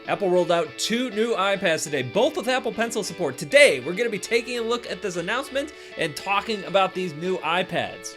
Apple rolled out two new iPads today, both with Apple Pencil support. Today, we're going to be taking a look at this announcement and talking about these new iPads.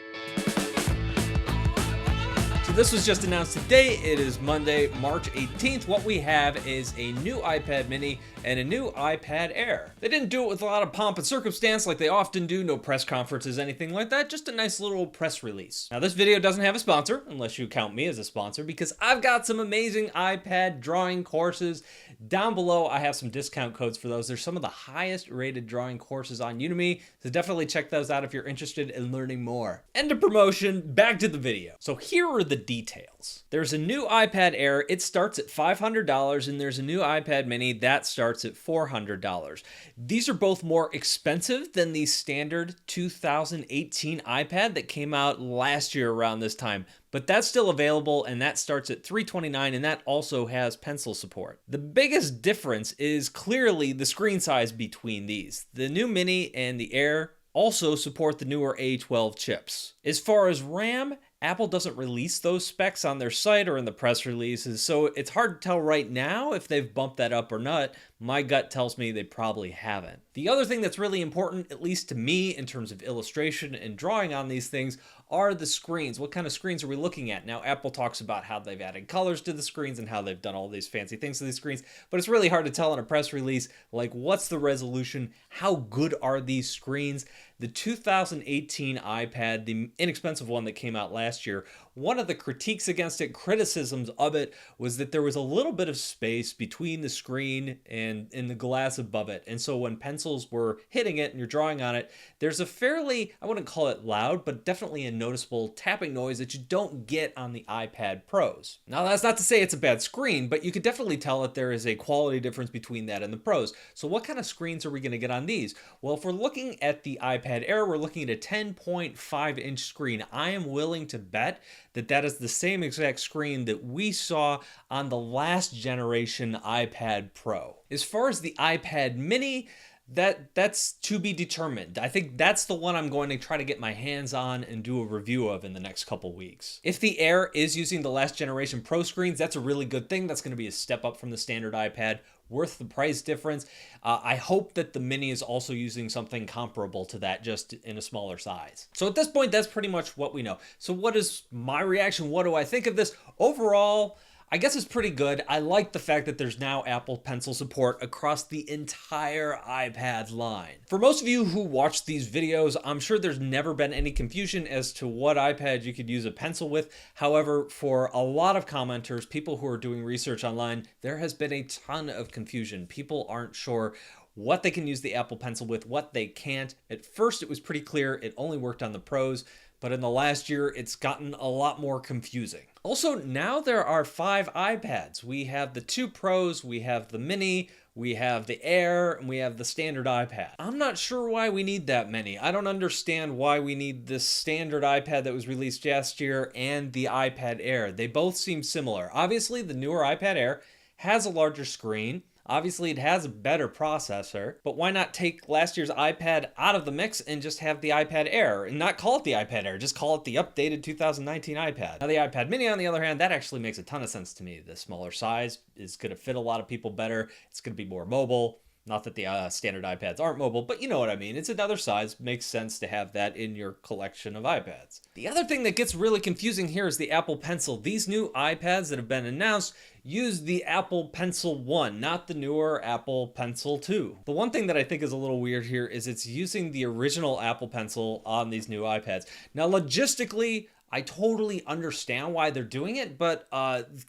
So this was just announced today. It is Monday, March 18th. What we have is a new iPad mini and a new iPad Air. They didn't do it with a lot of pomp and circumstance like they often do. No press conferences, anything like that. Just a nice little press release. Now this video doesn't have a sponsor, unless you count me as a sponsor, because I've got some amazing iPad drawing courses. Down below, I have some discount codes for those. There's some of the highest rated drawing courses on Udemy, so definitely check those out if you're interested in learning more. End of promotion, back to the video. So here are the details. There's a new iPad Air. It starts at $500, and there's a new iPad mini that starts at $400. These are both more expensive than the standard 2018 iPad that came out last year around this time, but that's still available, and that starts at $329, and that also has pencil support. The biggest difference is clearly the screen size between these. The new mini and the Air also support the newer A12 chips. As far as RAM, Apple doesn't release those specs on their site or in the press releases, so it's hard to tell right now if they've bumped that up or not. My gut tells me they probably haven't. The other thing that's really important, at least to me, in terms of illustration and drawing on these things, are the screens. What kind of screens are we looking at? Now, Apple talks about how they've added colors to the screens and how they've done all these fancy things to these screens, but it's really hard to tell in a press release, like what's the resolution? How good are these screens? The 2018 iPad, the inexpensive one that came out last year, one of the critiques against it, criticisms of it, was that there was a little bit of space between the screen and in the glass above it. And so when pencils were hitting it and you're drawing on it, there's a fairly, I wouldn't call it loud, but definitely a noticeable tapping noise that you don't get on the iPad Pros. Now, that's not to say it's a bad screen, but you could definitely tell that there is a quality difference between that and the Pros. So what kind of screens are we going to get on these? Well, if we're looking at the iPad Air, we're looking at a 10.5-inch screen. I am willing to bet that that is the same exact screen that we saw on the last generation iPad Pro. As far as the iPad mini, that's to be determined. I think that's the one I'm going to try to get my hands on and do a review of in the next couple weeks. If the Air is using the last generation Pro screens, that's a really good thing. That's going to be a step up from the standard iPad, worth the price difference. I hope that the mini is also using something comparable to that, just in a smaller size. So at this point, that's pretty much what we know. So what is my reaction? What do I think of this? Overall, I guess it's pretty good. I like the fact that there's now Apple Pencil support across the entire iPad line. For most of you who watch these videos, I'm sure there's never been any confusion as to what iPad you could use a pencil with. However, for a lot of commenters, people who are doing research online, there has been a ton of confusion. People aren't sure what they can use the Apple Pencil with, what they can't. At first, it was pretty clear it only worked on the Pros, but in the last year, it's gotten a lot more confusing. Also, now there are 5 iPads. We have the 2 Pros, we have the Mini, we have the Air, and we have the standard iPad. I'm not sure why we need that many. I don't understand why we need this standard iPad that was released last year and the iPad Air. They both seem similar. Obviously, the newer iPad Air has a larger screen. Obviously, it has a better processor, but why not take last year's iPad out of the mix and just have the iPad Air and not call it the iPad Air, just call it the updated 2019 iPad. Now, the iPad mini, on the other hand, that actually makes a ton of sense to me. The smaller size is going to fit a lot of people better. It's going to be more mobile. Not that the standard iPads aren't mobile, but you know what I mean. It's another size. Makes sense to have that in your collection of iPads. The other thing that gets really confusing here is the Apple Pencil. These new iPads that have been announced use the Apple Pencil 1, not the newer Apple Pencil 2. The one thing that I think is a little weird here is it's using the original Apple Pencil on these new iPads. Now, logistically, I totally understand why they're doing it, but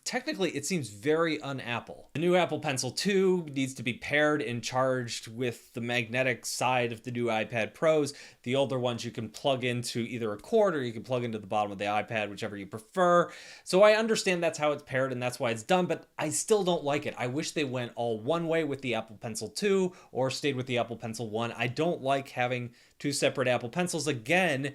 technically it seems very un-Apple. The new Apple Pencil 2 needs to be paired and charged with the magnetic side of the new iPad Pros. The older ones you can plug into either a cord or you can plug into the bottom of the iPad, whichever you prefer. So I understand that's how it's paired and that's why it's done, but I still don't like it. I wish they went all one way with the Apple Pencil 2 or stayed with the Apple Pencil 1. I don't like having 2 separate Apple Pencils. Again,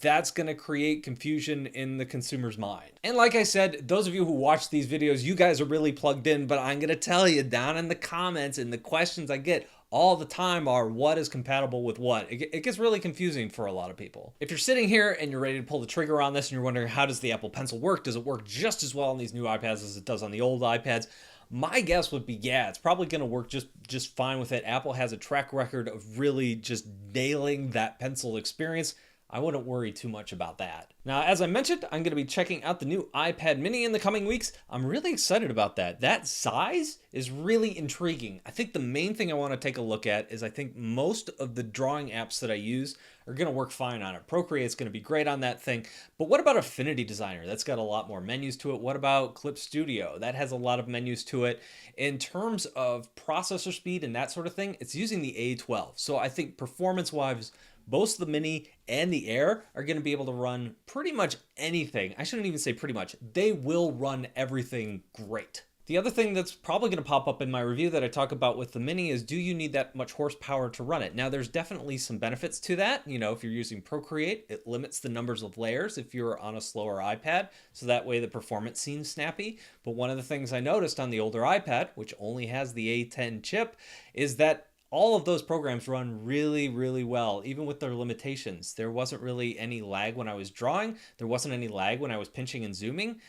that's going to create confusion in the consumer's mind. And like I said, those of you who watch these videos, you guys are really plugged in, but I'm going to tell you down in the comments and the questions I get all the time are what is compatible with what. It gets really confusing for a lot of people. If you're sitting here and you're ready to pull the trigger on this and you're wondering how does the Apple Pencil work? Does it work just as well on these new iPads as it does on the old iPads? My guess would be, yeah, it's probably going to work just fine with it. Apple has a track record of really just nailing that pencil experience. I wouldn't worry too much about that. Now, as I mentioned, I'm going to be checking out the new iPad mini in the coming weeks. I'm really excited about that. That size is really intriguing. I think the main thing I want to take a look at is I think most of the drawing apps that I use are going to work fine on it. Procreate's going to be great on that thing. But what about Affinity Designer? That's got a lot more menus to it. What about Clip Studio? That has a lot of menus to it. In terms of processor speed and that sort of thing, it's using the A12. So I think performance-wise, both the Mini and the Air are going to be able to run pretty much anything. I shouldn't even say pretty much. They will run everything great. The other thing that's probably going to pop up in my review that I talk about with the Mini is, do you need that much horsepower to run it? Now, there's definitely some benefits to that. You know, if you're using Procreate, it limits the numbers of layers if you're on a slower iPad, so that way the performance seems snappy. But one of the things I noticed on the older iPad, which only has the A10 chip, is that all of those programs run really, really well, even with their limitations. There wasn't really any lag when I was drawing. There wasn't any lag when I was pinching and zooming.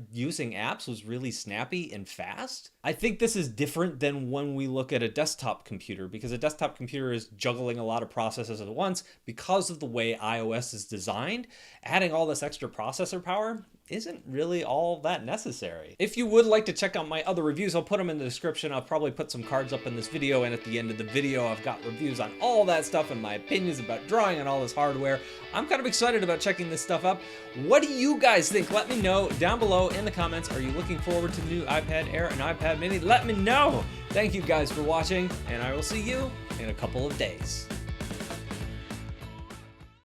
Using apps was really snappy and fast. I think this is different than when we look at a desktop computer, because a desktop computer is juggling a lot of processes at once because of the way iOS is designed. Adding all this extra processor power isn't really all that necessary. If you would like to check out my other reviews, I'll put them in the description. I'll probably put some cards up in this video, and at the end of the video, I've got reviews on all that stuff and my opinions about drawing and all this hardware. I'm kind of excited about checking this stuff up. What do you guys think? Let me know down below in the comments. Are you looking forward to the new iPad Air and iPad Mini? Let me know. Thank you guys for watching, and I will see you in a couple of days.